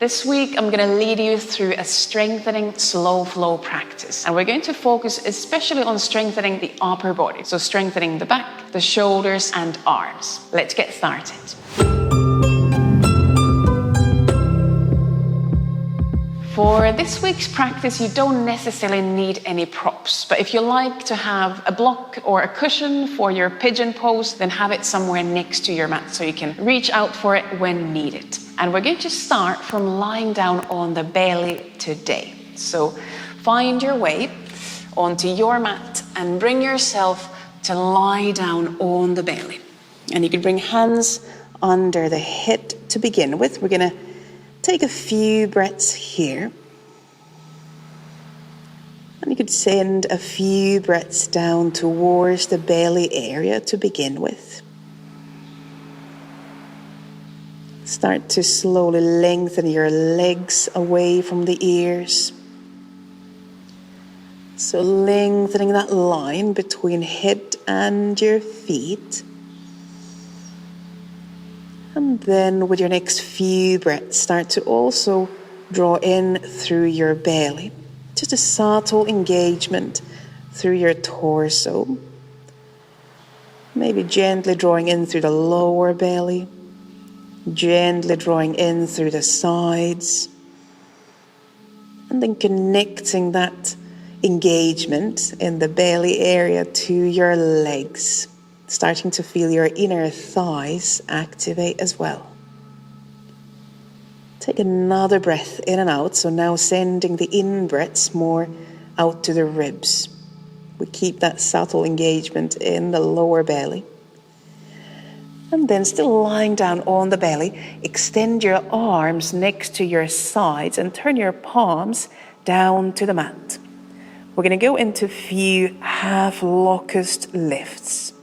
This week, I'm going to lead you through a strengthening slow flow practice. And we're going to focus especially on strengthening the upper body. So strengthening the back, the shoulders, and arms. Let's get started. For this week's practice, you don't necessarily need any props, but if you like to have a block or a cushion for your pigeon pose, then have it somewhere next to your mat so you can reach out for it when needed. And we're going to start from lying down on the belly today. So find your way onto your mat and bring yourself to lie down on the belly. And you can bring hands under the head to begin with. We're going to take a few breaths here. And you could send a few breaths down towards the belly area to begin with. Start to slowly lengthen your legs away from the ears. So lengthening that line between head and your feet. And then with your next few breaths, start to also draw in through your belly. Just a subtle engagement through your torso. Maybe gently drawing in through the lower belly. Gently drawing in through the sides. And then connecting that engagement in the belly area to your legs. Starting to feel your inner thighs activate as well. Take another breath in and out. So now sending the in breaths more out to the ribs. We keep that subtle engagement in the lower belly. And then still lying down on the belly, extend your arms next to your sides and turn your palms down to the mat. We're going to go into a few half locust lifts.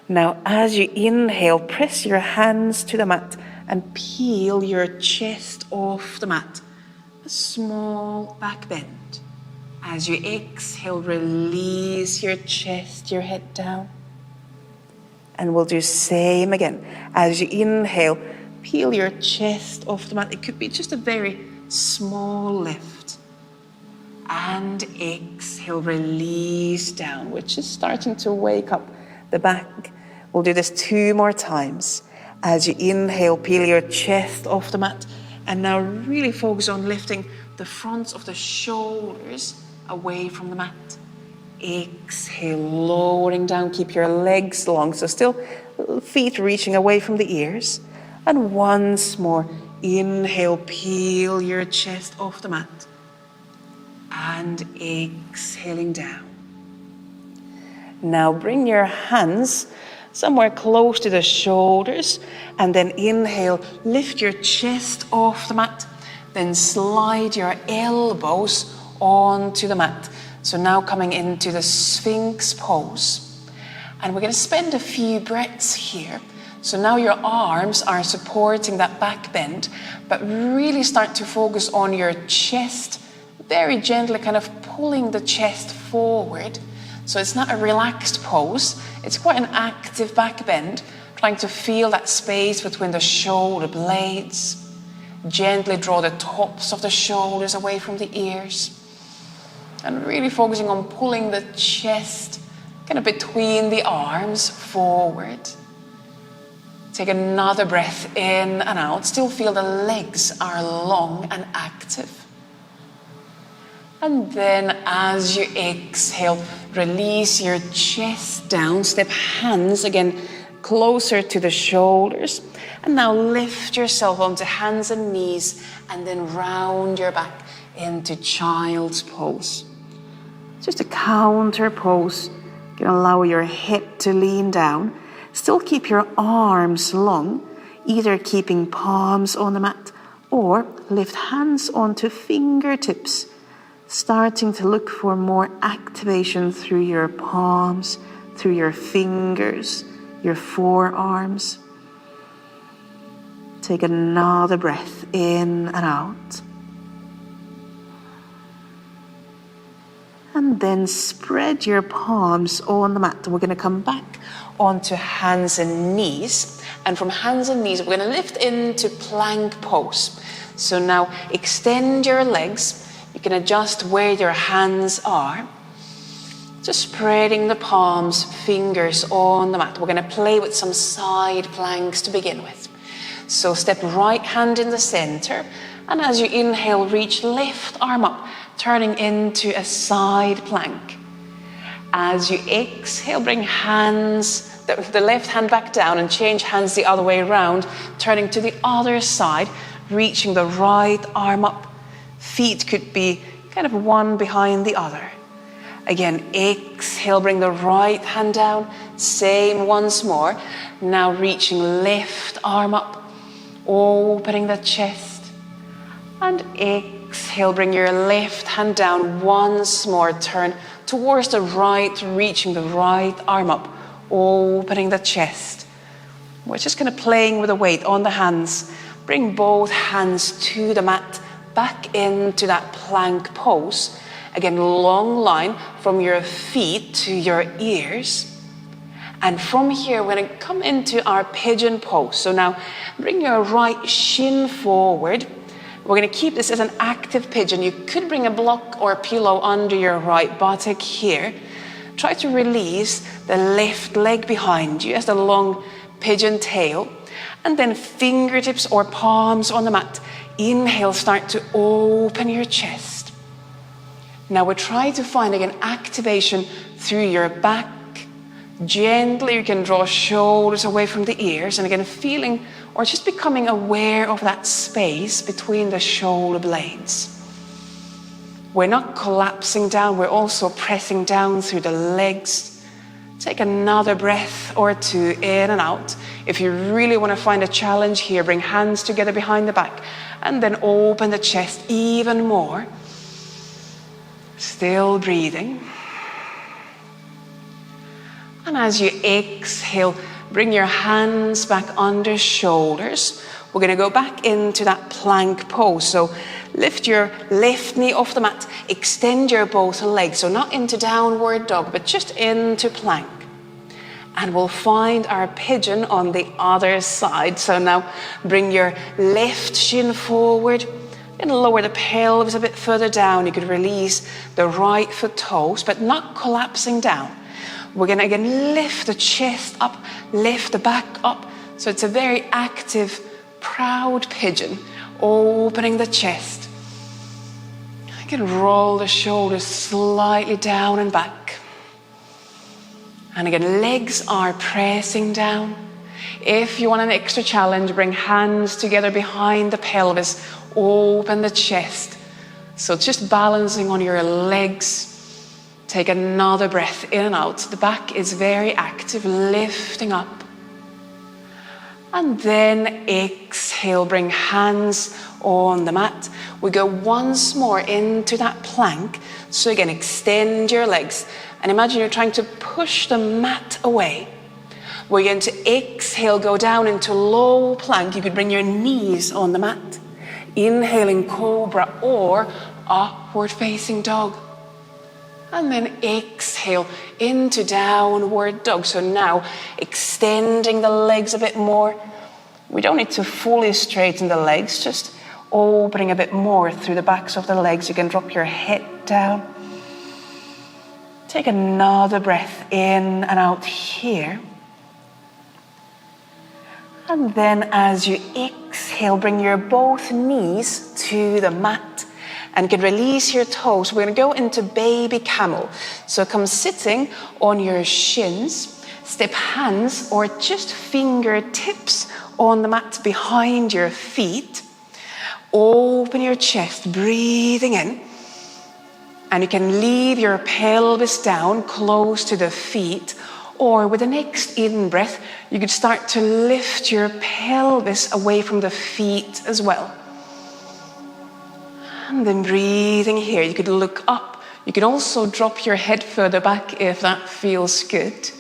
Now, as you inhale, press your hands to the mat and peel your chest off the mat. A small back bend. As you exhale, release your chest, your head down. And we'll do same again. As you inhale, peel your chest off the mat. It could be just a very small lift. And exhale, release down, which is starting to wake up the back. We'll do this 2 more times. As you inhale, peel your chest off the mat. And now really focus on lifting the fronts of the shoulders away from the mat. Exhale, lowering down. Keep your legs long. So still feet reaching away from the ears. And once more, inhale, peel your chest off the mat. And exhaling down. Now bring your hands somewhere close to the shoulders, and then inhale, lift your chest off the mat, then slide your elbows onto the mat. So now coming into the Sphinx pose. And we're going to spend a few breaths here. So now your arms are supporting that back bend, but really start to focus on your chest, very gently kind of pulling the chest forward. So it's not a relaxed pose, it's quite an active back bend, trying to feel that space between the shoulder blades. Gently draw the tops of the shoulders away from the ears. And really focusing on pulling the chest kind of between the arms forward. Take another breath in and out. Still feel the legs are long and active. And then as you exhale, release your chest down. Step hands again closer to the shoulders. And now lift yourself onto hands and knees and then round your back into child's pose. Just a counter pose. You can allow your head to lean down. Still keep your arms long, either keeping palms on the mat or lift hands onto fingertips. Starting to look for more activation through your palms, through your fingers, your forearms. Take another breath in and out. And then spread your palms on the mat. We're going to come back onto hands and knees. And from hands and knees, we're going to lift into plank pose. So now extend your legs. You can adjust where your hands are. Just spreading the palms, fingers on the mat. We're going to play with some side planks to begin with. So step right hand in the center. And as you inhale, reach left arm up, turning into a side plank. As you exhale, bring the left hand back down and change hands the other way around, turning to the other side, reaching the right arm up. Feet could be kind of one behind the other. Again, exhale, bring the right hand down. Same once more. Now reaching left arm up, opening the chest. And exhale, bring your left hand down once more. Turn towards the right, reaching the right arm up, opening the chest. We're just kind of playing with the weight on the hands. Bring both hands to the mat, back into that plank pose. Again, long line from your feet to your ears. And from here, we're going to come into our pigeon pose. So now bring your right shin forward. We're going to keep this as an active pigeon. You could bring a block or a pillow under your right buttock here. Try to release the left leg behind you as the long pigeon tail. And then fingertips or palms on the mat. Inhale, start to open your chest. Now we're trying to find again activation through your back. Gently you can draw shoulders away from the ears, and again feeling or just becoming aware of that space between the shoulder blades. We're not collapsing down, we're also pressing down through the legs. Take another breath or two in and out. If you really want to find a challenge here, bring hands together behind the back and then open the chest even more. Still breathing. And as you exhale, bring your hands back under shoulders. We're going to go back into that plank pose. So lift your left knee off the mat. Extend your both legs. So not into downward dog, but just into plank. And we'll find our pigeon on the other side. So now bring your left shin forward. And lower the pelvis a bit further down. You could release the right foot toes, but not collapsing down. We're going to again lift the chest up, lift the back up. So it's a very active, proud pigeon, opening the chest. You can roll the shoulders slightly down and back. And again, legs are pressing down. If you want an extra challenge, bring hands together behind the pelvis, open the chest. So just balancing on your legs. Take another breath in and out. The back is very active, lifting up. And then exhale, bring hands on the mat. We go once more into that plank. So again, extend your legs. And imagine you're trying to push the mat away. We're going to exhale, go down into low plank. You could bring your knees on the mat. Inhaling cobra or upward facing dog. And then exhale into downward dog. So now extending the legs a bit more. We don't need to fully straighten the legs, just opening a bit more through the backs of the legs. You can drop your head down. Take another breath in and out here. And then as you exhale, bring your both knees to the mat. And you can release your toes. We're going to go into baby camel. So come sitting on your shins. Step hands or just fingertips on the mat behind your feet. Open your chest, breathing in. And you can leave your pelvis down close to the feet. Or with the next in-breath, you could start to lift your pelvis away from the feet as well. And then breathing here, you could look up. You can also drop your head further back if that feels good.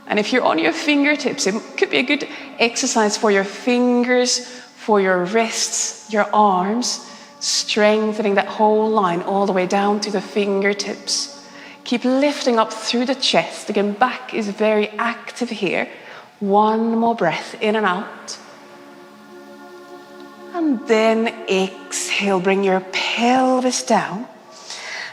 And if you're on your fingertips, it could be a good exercise for your fingers, for your wrists, your arms, strengthening that whole line all the way down to the fingertips. Keep lifting up through the chest. Again, back is very active here. One more breath in and out. And And then exhale, bring your pelvis down.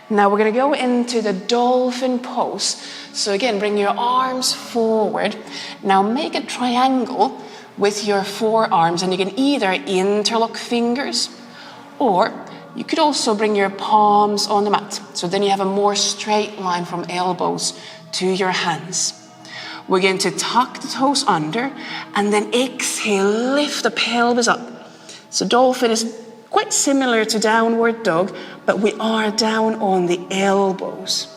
Now we're going to go into the dolphin pose. So again, bring your arms forward. Now make a triangle with your forearms, and you can either interlock fingers, or you could also bring your palms on the mat. So then you have a more straight line from elbows to your hands. We're going to tuck the toes under, and then exhale, lift the pelvis up. So dolphin is quite similar to downward dog, but we are down on the elbows.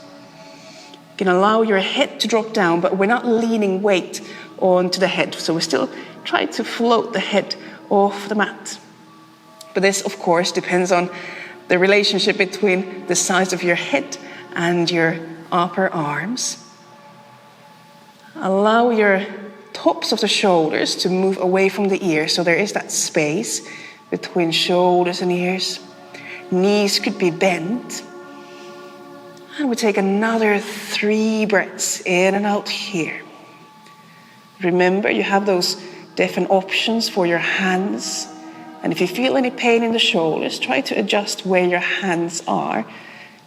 You can allow your head to drop down, but we're not leaning weight onto the head. So we still try to float the head off the mat. But this, of course, depends on the relationship between the size of your head and your upper arms. Allow your tops of the shoulders to move away from the ears, so there is that space between shoulders and ears. Knees could be bent. And we take another 3 breaths in and out here. Remember, you have those different options for your hands. And if you feel any pain in the shoulders, try to adjust where your hands are.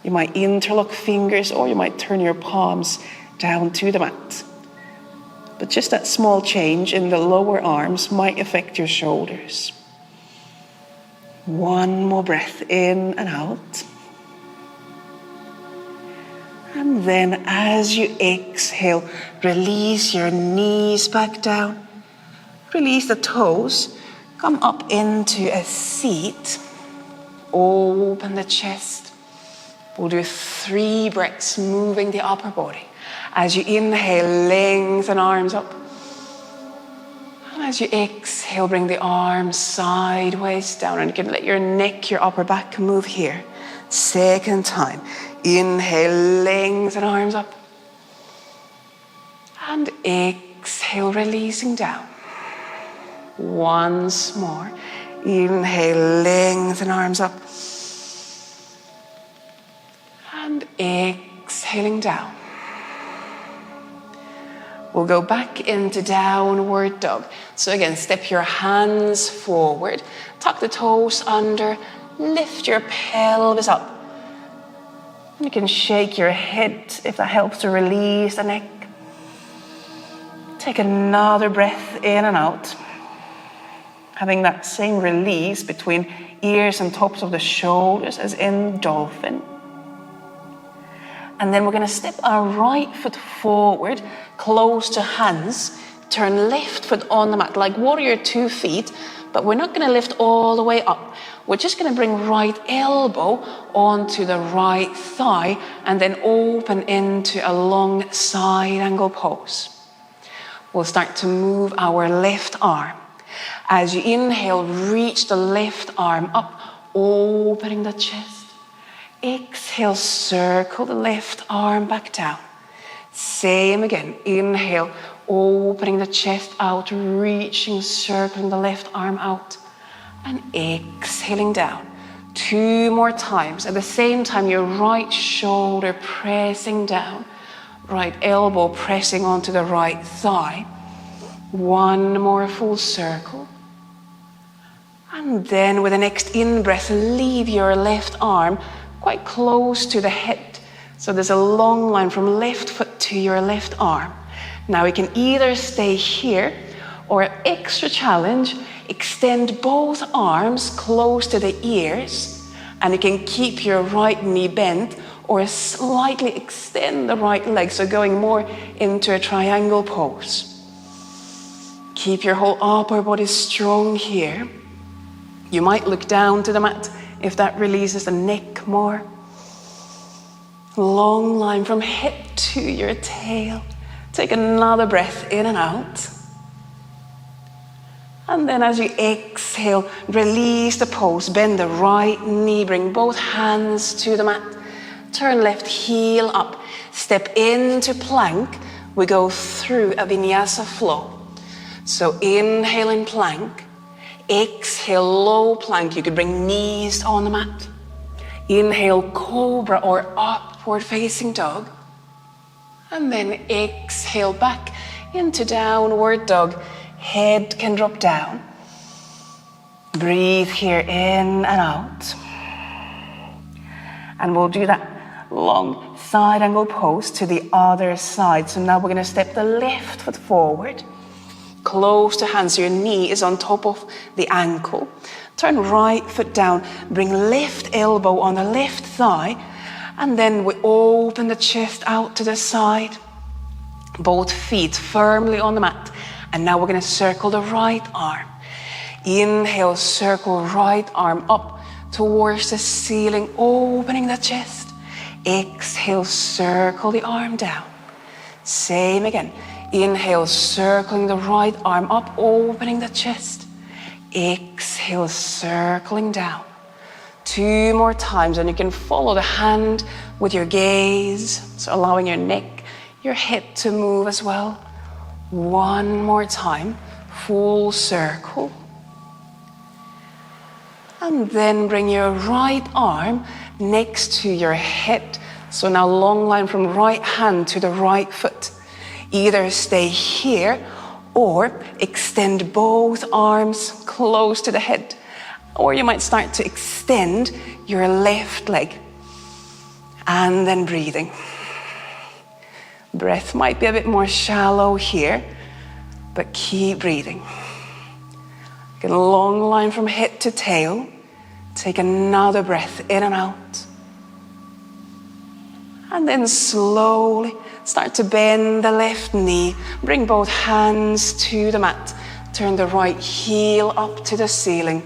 You might interlock fingers, or you might turn your palms down to the mat. But just that small change in the lower arms might affect your shoulders. One more breath in and out. And then as you exhale, release your knees back down. Release the toes. Come up into a seat. Open the chest. We'll do 3 breaths, moving the upper body. As you inhale, lengthen arms up. And as you exhale, bring the arms sideways down. And you can let your neck, your upper back move here. Second time. Inhale, lengthen arms up. And exhale, releasing down. Once more. Inhale, lengthen arms up. And exhaling down. We'll go back into downward dog. So again, step your hands forward. Tuck the toes under. Lift your pelvis up. You can shake your head if that helps to release the neck. Take another breath in and out. Having that same release between ears and tops of the shoulders as in dolphin. And then we're going to step our right foot forward, close to hands. Turn left foot on the mat, like warrior 2 feet, but we're not going to lift all the way up. We're just going to bring right elbow onto the right thigh and then open into a long side angle pose. We'll start to move our left arm. As you inhale, reach the left arm up, opening the chest. Exhale, circle the left arm back down. Same again. Inhale, opening the chest out, reaching, circling the left arm out. And exhaling down. 2 more times. At the same time, your right shoulder pressing down. Right elbow pressing onto the right thigh. 1 more full circle. And then with the next in-breath, leave your left arm quite close to the head. So there's a long line from left foot to your left arm. Now we can either stay here, or extra challenge, extend both arms close to the ears, and you can keep your right knee bent, or slightly extend the right leg, so going more into a triangle pose. Keep your whole upper body strong here. You might look down to the mat if that releases the neck more. Long line from head to your tail. Take another breath in and out. And then as you exhale, release the pose. Bend the right knee, bring both hands to the mat. Turn left heel up. Step into plank. We go through a vinyasa flow. So inhale in plank. Exhale, low plank. You could bring knees on the mat. Inhale, cobra or upward facing dog. And then exhale back into downward dog. Head can drop down. Breathe here in and out. And we'll do that long side angle pose to the other side. So now we're going to step the left foot forward, close to hands. Your knee is on top of the ankle. Turn right foot down, bring left elbow on the left thigh, and then we open the chest out to the side. Both feet firmly on the mat. And now we're going to circle the right arm. Inhale, circle right arm up towards the ceiling, opening the chest. Exhale, circle the arm down. Same again. Inhale, circling the right arm up, opening the chest. Exhale, circling down. 2 more times, and you can follow the hand with your gaze, so allowing your neck, your head to move as well. 1 more time, full circle. And then bring your right arm next to your head. So now long line from right hand to the right foot. Either stay here or extend both arms close to the head. Or you might start to extend your left leg. And then breathing. Breath might be a bit more shallow here, but keep breathing. Get a long line from head to tail. Take another breath in and out. And then slowly start to bend the left knee. Bring both hands to the mat. Turn the right heel up to the ceiling.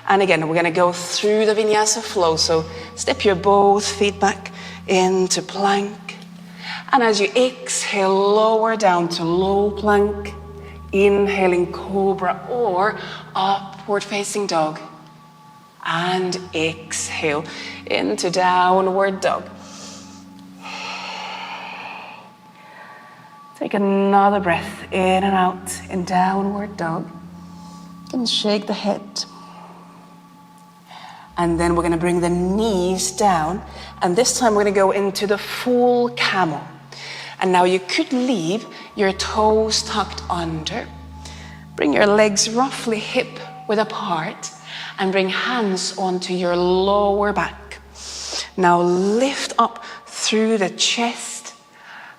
And again, we're going to go through the vinyasa flow. So step your both feet back into plank. And as you exhale, lower down to low plank. Inhaling cobra or upward facing dog. And exhale into downward dog. Take another breath in and out in downward dog. And shake the head. And then we're going to bring the knees down. And this time we're going to go into the full camel. And now you could leave your toes tucked under. Bring your legs roughly hip width apart. And bring hands onto your lower back. Now lift up through the chest.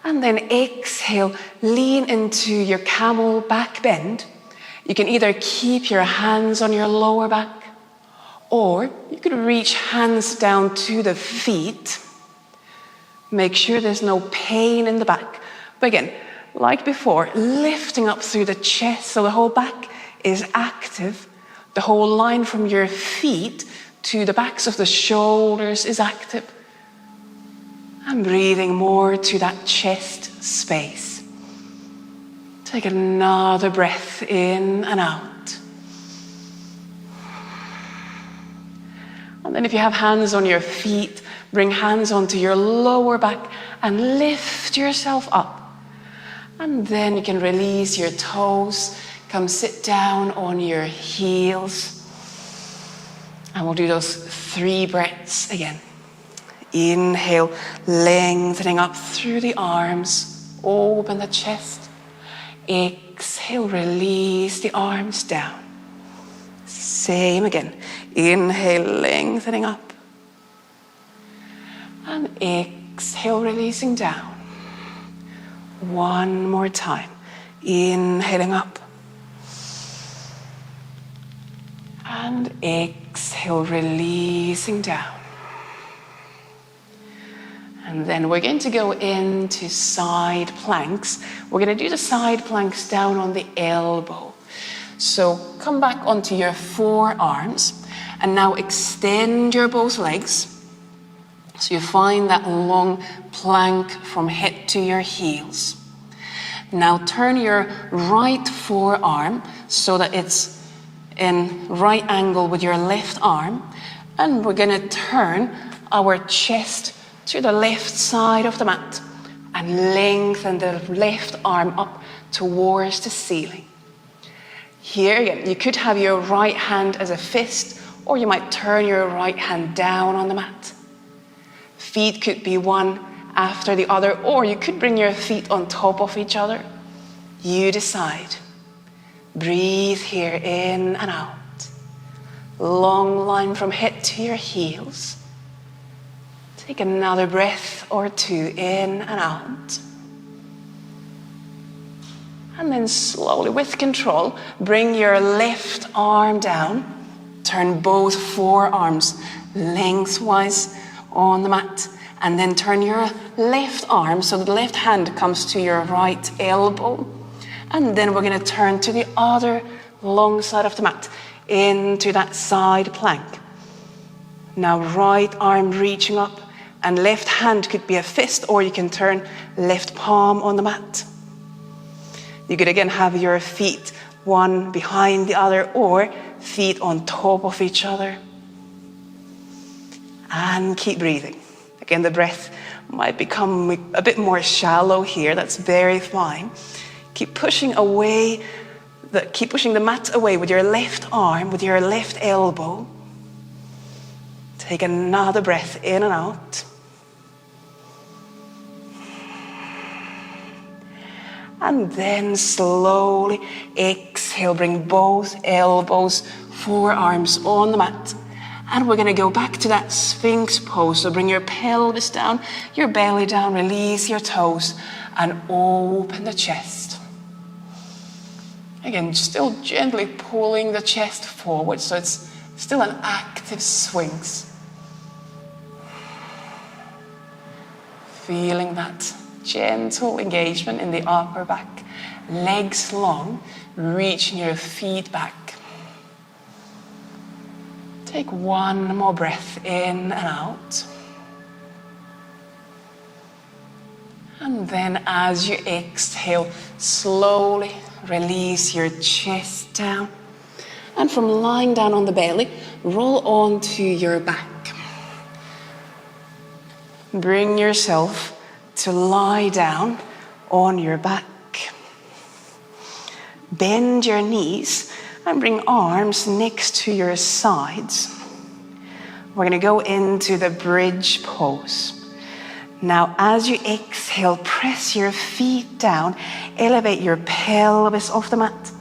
And then exhale, lean into your camel back bend. You can either keep your hands on your lower back, or you could reach hands down to the feet. Make sure there's no pain in the back. But again, like before, lifting up through the chest so the whole back is active. The whole line from your feet to the backs of the shoulders is active. And breathing more to that chest space. Take another breath in and out. And then if you have hands on your feet, bring hands onto your lower back and lift yourself up. And then you can release your toes. Come sit down on your heels. And we'll do those 3 breaths again. Inhale, lengthening up through the arms. Open the chest. Exhale, release the arms down. Same again. Inhale, lengthening up. And exhale, releasing down. 1 more time. Inhaling up. And exhale, releasing down. And then we're going to go into side planks. We're going to do the side planks down on the elbow. So come back onto your forearms. And now extend your both legs. So you find that long plank from head to your heels. Now turn your right forearm so that it's in right angle with your left arm. And we're going to turn our chest to the left side of the mat and lengthen the left arm up towards the ceiling. Here again, you could have your right hand as a fist, or you might turn your right hand down on the mat. Feet could be one after the other, or you could bring your feet on top of each other. You decide. Breathe here in and out. Long line from head to your heels. Take another breath or two in and out. And then slowly, with control, bring your left arm down. Turn both forearms lengthwise on the mat. And then turn your left arm so the left hand comes to your right elbow. And then we're going to turn to the other long side of the mat into that side plank. Now right arm reaching up and left hand could be a fist, or you can turn left palm on the mat. You could again have your feet one behind the other or feet on top of each other. And keep breathing. Again, the breath might become a bit more shallow here. That's very fine. Keep pushing the mat away with your left arm, with your left elbow. Take another breath in and out. And then slowly exhale, bring both elbows, forearms on the mat. And we're going to go back to that Sphinx pose. So bring your pelvis down, your belly down, release your toes, and open the chest. Again, still gently pulling the chest forward, so it's still an active Sphinx. Feeling that gentle engagement in the upper back. Legs long, reaching your feet back. Take one more breath in and out. And then as you exhale, slowly release your chest down. And from lying down on the belly, roll onto your back. Bring yourself to lie down on your back. Bend your knees and bring arms next to your sides. We're going to go into the bridge pose. Now, as you exhale, press your feet down, elevate your pelvis off the mat.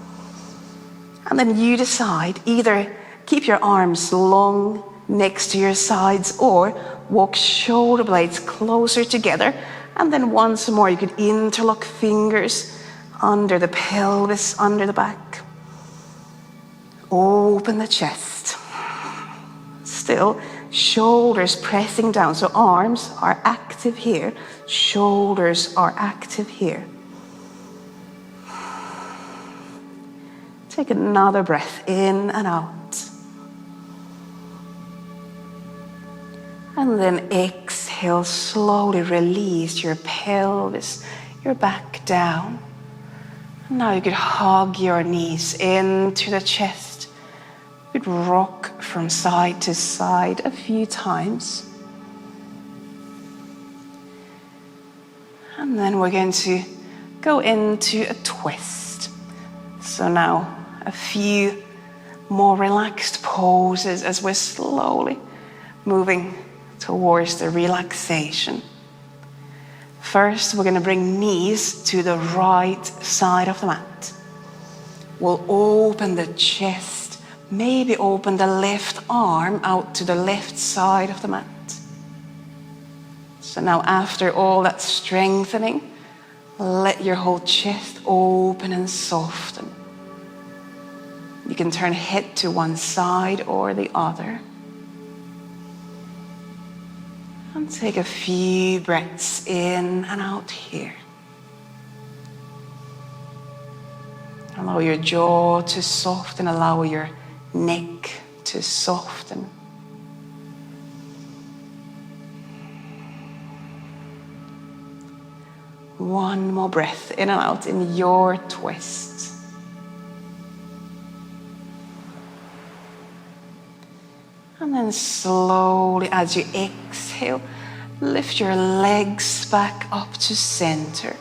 And then you decide, either keep your arms long next to your sides or walk shoulder blades closer together. And then once more, you could interlock fingers under the pelvis, under the back. Open the chest. Still, shoulders pressing down. So arms are active here. Shoulders are active here. Take another breath in and out. And then exhale, slowly release your pelvis, your back down. Now you could hug your knees into the chest. You could rock from side to side a few times. And then we're going to go into a twist. So now a few more relaxed poses as we're slowly moving towards the relaxation. First, we're going to bring knees to the right side of the mat. We'll open the chest, maybe open the left arm out to the left side of the mat. So now after all that strengthening, let your whole chest open and soften. You can turn head to one side or the other. And take a few breaths in and out here. Allow your jaw to soften, allow your neck to soften. One more breath in and out in your twist. And then slowly, as you exhale, lift your legs back up to center.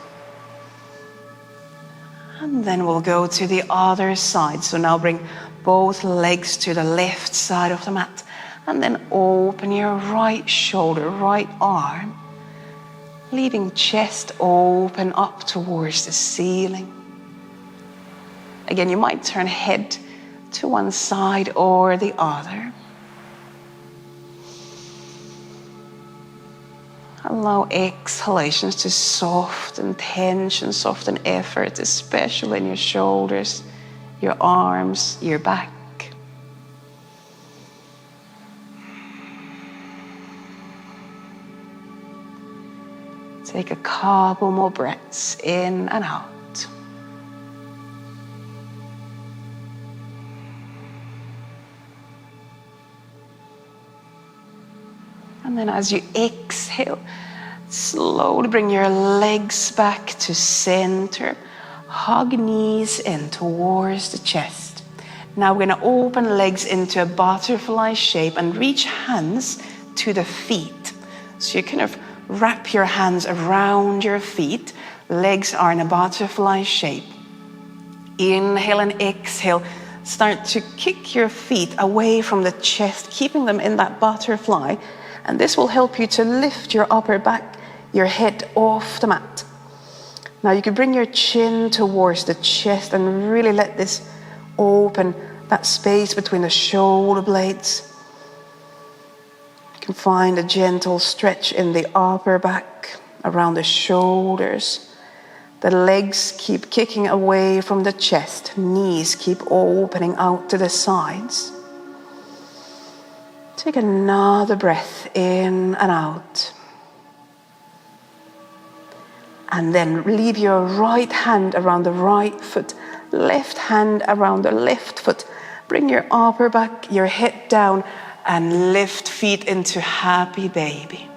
And then we'll go to the other side. So now bring both legs to the left side of the mat. And then open your right shoulder, right arm, leaving chest open up towards the ceiling. Again, you might turn head to one side or the other. Allow exhalations to soften tension, soften effort, especially in your shoulders, your arms, your back. Take a couple more breaths in and out. And then as you exhale, slowly bring your legs back to center. Hug knees in towards the chest. Now we're going to open legs into a butterfly shape and reach hands to the feet. So you kind of wrap your hands around your feet. Legs are in a butterfly shape. Inhale and exhale. Start to kick your feet away from the chest, keeping them in that butterfly. And this will help you to lift your upper back, your head off the mat. Now you can bring your chin towards the chest and really let this open that space between the shoulder blades. You can find a gentle stretch in the upper back, around the shoulders. The legs keep kicking away from the chest. Knees keep opening out to the sides. Take another breath in and out. And then leave your right hand around the right foot, left hand around the left foot. Bring your upper back, your head down, and lift feet into happy baby.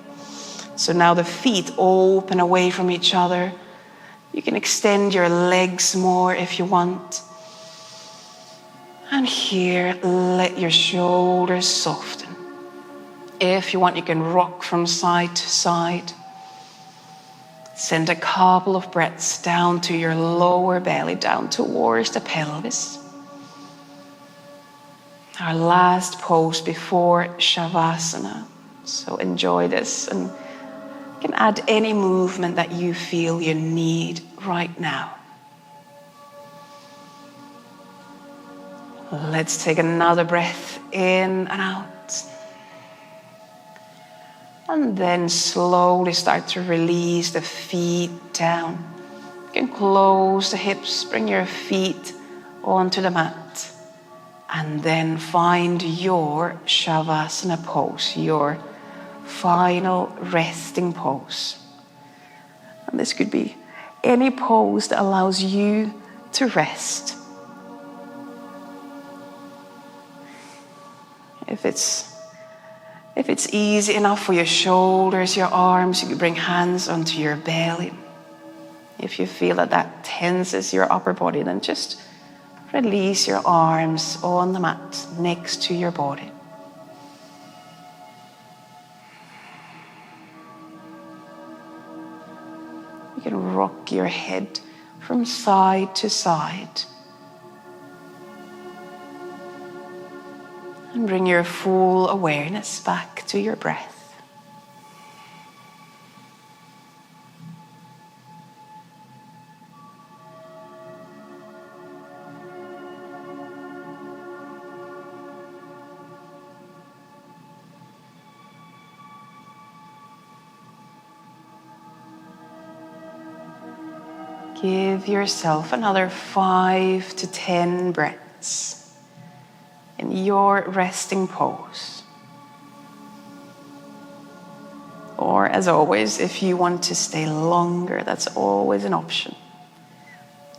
So now the feet open away from each other. You can extend your legs more if you want. And here, let your shoulders soften. If you want, you can rock from side to side. Send a couple of breaths down to your lower belly, down towards the pelvis. Our last pose before Shavasana. So enjoy this, and you can add any movement that you feel you need right now. Let's take another breath in and out. And then slowly start to release the feet down. You can close the hips, bring your feet onto the mat. And then find your Shavasana pose, your final resting pose. And this could be any pose that allows you to rest. If it's easy enough for your shoulders, your arms, you can bring hands onto your belly. If you feel that tenses your upper body, then just release your arms on the mat next to your body. You can rock your head from side to side. And bring your full awareness back to your breath. Give yourself another 5 to 10 breaths in your resting pose. Or as always, if you want to stay longer, that's always an option.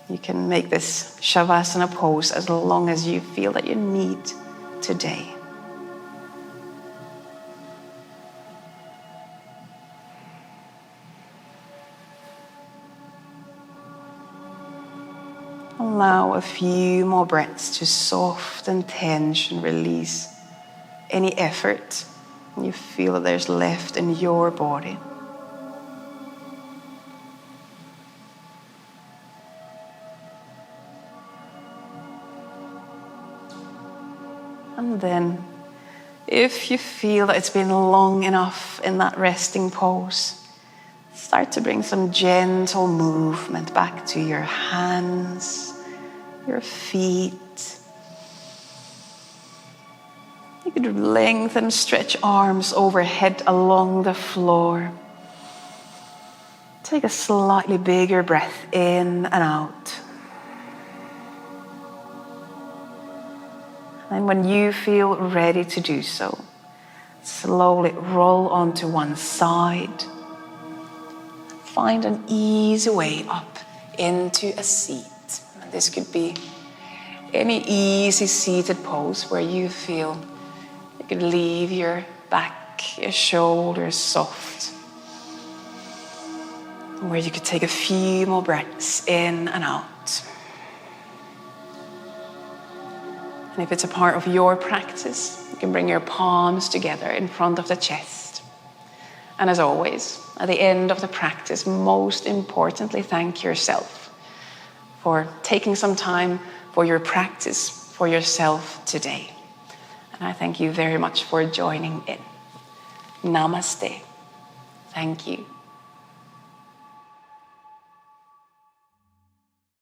You can make this Shavasana pose as long as you feel that you need today. Allow a few more breaths to soften tension, release any effort you feel that there's left in your body. And then, if you feel that it's been long enough in that resting pose, start to bring some gentle movement back to your hands, your feet. You could lengthen, stretch arms overhead along the floor. Take a slightly bigger breath in and out. And when you feel ready to do so, slowly roll onto one side. Find an easy way up into a seat. And this could be any easy seated pose where you feel you could leave your back, your shoulders soft. Where you could take a few more breaths in and out. And if it's a part of your practice, you can bring your palms together in front of the chest. And as always, at the end of the practice, most importantly, thank yourself for taking some time for your practice, for yourself today. And I thank you very much for joining in. Namaste. Thank you.